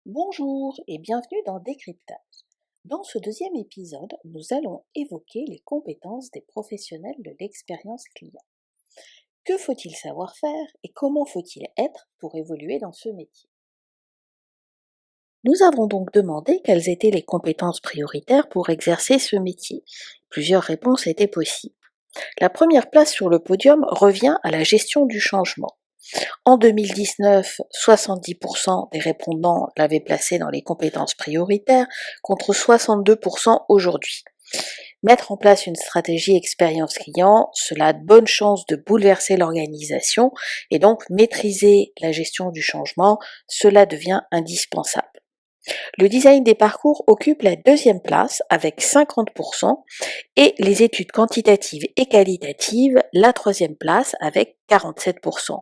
Bonjour et bienvenue dans Décryptage. Dans ce deuxième épisode, nous allons évoquer les compétences des professionnels de l'expérience client. Que faut-il savoir faire et comment faut-il être pour évoluer dans ce métier? Nous avons donc demandé quelles étaient les compétences prioritaires pour exercer ce métier. Plusieurs réponses étaient possibles. La première place sur le podium revient à la gestion du changement. En 2019, 70% des répondants l'avaient placé dans les compétences prioritaires contre 62% aujourd'hui. Mettre en place une stratégie expérience client, cela a de bonnes chances de bouleverser l'organisation et donc maîtriser la gestion du changement, cela devient indispensable. Le design des parcours occupe la deuxième place avec 50% et les études quantitatives et qualitatives la troisième place avec 47%.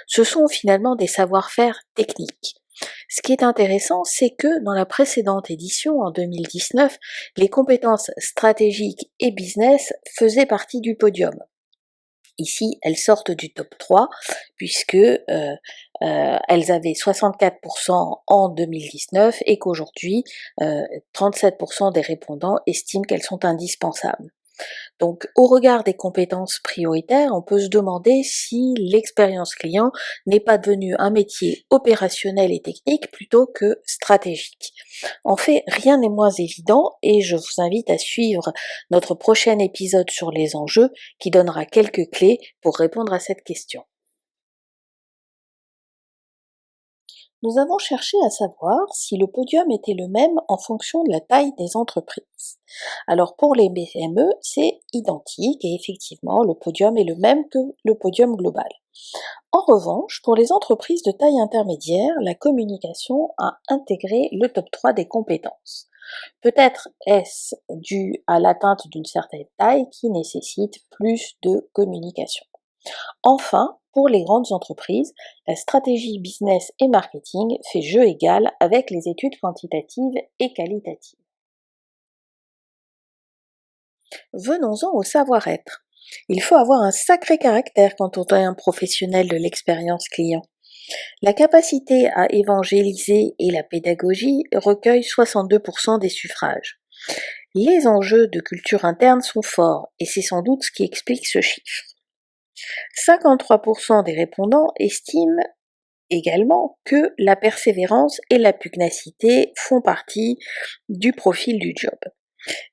Ce sont finalement des savoir-faire techniques. Ce qui est intéressant, c'est que dans la précédente édition, en 2019, les compétences stratégiques et business faisaient partie du podium. Ici, elles sortent du top 3 puisque elles avaient 64% en 2019 et qu'aujourd'hui, 37% des répondants estiment qu'elles sont indispensables. Donc, au regard des compétences prioritaires, on peut se demander si l'expérience client n'est pas devenue un métier opérationnel et technique plutôt que stratégique. En fait, rien n'est moins évident et je vous invite à suivre notre prochain épisode sur les enjeux qui donnera quelques clés pour répondre à cette question. Nous avons cherché à savoir si le podium était le même en fonction de la taille des entreprises. Alors pour les PME, c'est identique et effectivement le podium est le même que le podium global. En revanche, pour les entreprises de taille intermédiaire, la communication a intégré le top 3 des compétences. Peut-être est-ce dû à l'atteinte d'une certaine taille qui nécessite plus de communication. Enfin, pour les grandes entreprises, la stratégie business et marketing fait jeu égal avec les études quantitatives et qualitatives. Venons-en au savoir-être. Il faut avoir un sacré caractère quand on est un professionnel de l'expérience client. La capacité à évangéliser et la pédagogie recueillent 62% des suffrages. Les enjeux de culture interne sont forts et c'est sans doute ce qui explique ce chiffre. 53% des répondants estiment également que la persévérance et la pugnacité font partie du profil du job.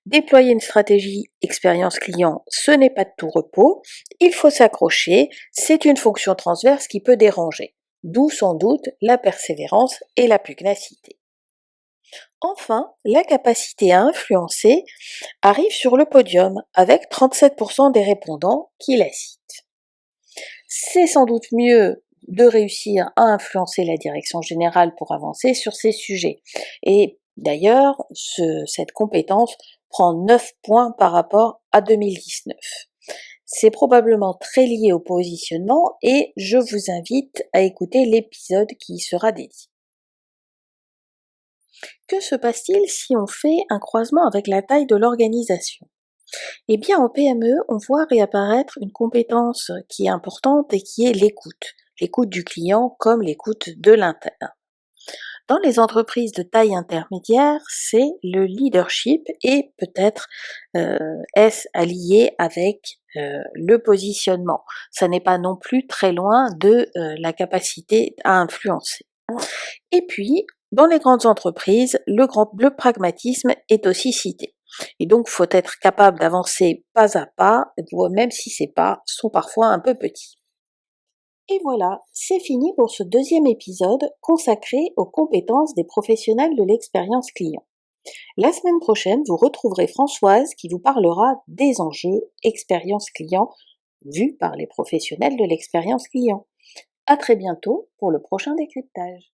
Déployer une stratégie expérience client, ce n'est pas de tout repos, il faut s'accrocher, c'est une fonction transverse qui peut déranger, d'où sans doute la persévérance et la pugnacité. Enfin, la capacité à influencer arrive sur le podium avec 37% des répondants qui la citent. C'est sans doute mieux de réussir à influencer la direction générale pour avancer sur ces sujets. Et d'ailleurs, cette compétence prend 9 points par rapport à 2019. C'est probablement très lié au positionnement et je vous invite à écouter l'épisode qui y sera dédié. Que se passe-t-il si on fait un croisement avec la taille de l'organisation? Eh bien, en PME, on voit réapparaître une compétence qui est importante et qui est l'écoute. L'écoute du client comme l'écoute de l'interne. Dans les entreprises de taille intermédiaire, c'est le leadership et peut-être est-ce allié avec le positionnement. Ça n'est pas non plus très loin de la capacité à influencer. Et puis, dans les grandes entreprises, le pragmatisme est aussi cité. Et donc, faut être capable d'avancer pas à pas, même si ces pas sont parfois un peu petits. Et voilà, c'est fini pour ce deuxième épisode consacré aux compétences des professionnels de l'expérience client. La semaine prochaine, vous retrouverez Françoise qui vous parlera des enjeux expérience client vus par les professionnels de l'expérience client. À très bientôt pour le prochain décryptage.